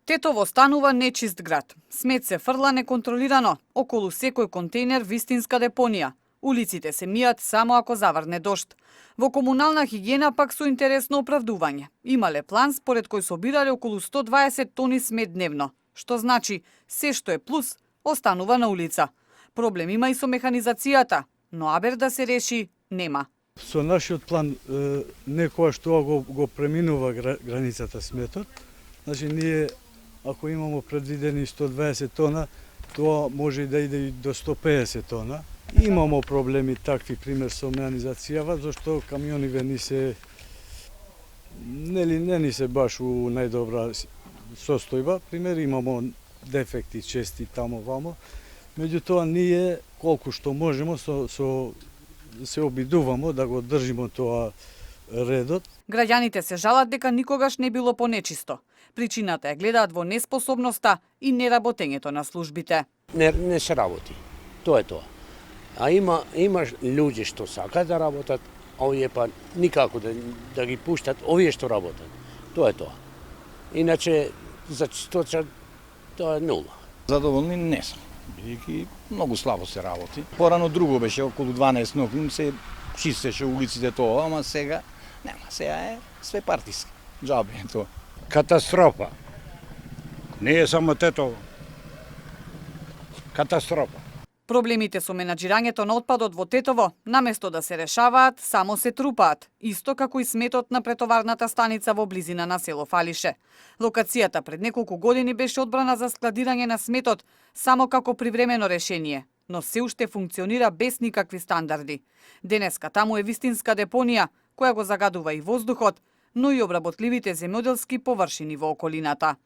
Тетово станува нечист град. Смет се фрла неконтролирано околу секој контејнер вистинска депонија. Улиците се мијат само ако заврне дожд. Во комунална хигиена пак со интересно оправдување. Имале план според кој собирале околу 120 тони смет дневно, што значи се што е плюс останува на улица. Проблем има и со механизацијата, но абер да се реши нема. Со нашиот план некоја што го преминува границата сметот. Значи ние ако имамо предвидени 120 тона, тоа може да иде и до 150 тона. Имамо проблеми такви, пример со механизацијава, зашто камиониве не ни се баш у најдобра состојба. Пример имамо дефекти чести тамо-вамо. Меѓутоа ние колку што можеме се обидувамо да го држиме тоа редот. Граѓаните се жалат дека никогаш не било понечисто. Причината е гледаат во неспособноста и неработењето на службите. Не се работи. Тоа е тоа. А има луѓе што сакаат да работат, а овие па никако да ги пуштат овие што работат. Тоа е тоа. Иначе за чистоća тоа е нула. Задоволни не сум, бидејќи многу слабо се работи. Порано друго беше, околу 12 ноќ се чистеше улиците тоа, ама сега нема, сега е све партиски. Џабе е тоа. Катастрофа. Не е само Тетово. Катастрофа. Проблемите со менаџирањето на отпадот во Тетово, наместо да се решаваат, само се трупаат, исто како и сметот на претоварната станица во близина на село Фалише. Локацијата пред неколку години беше одбрана за складирање на сметот само како привремено решение, но се уште функционира без никакви стандарди. Денеска таму е вистинска депонија, која го загадува и воздухот, но и обработливите земјоделски површини во околината.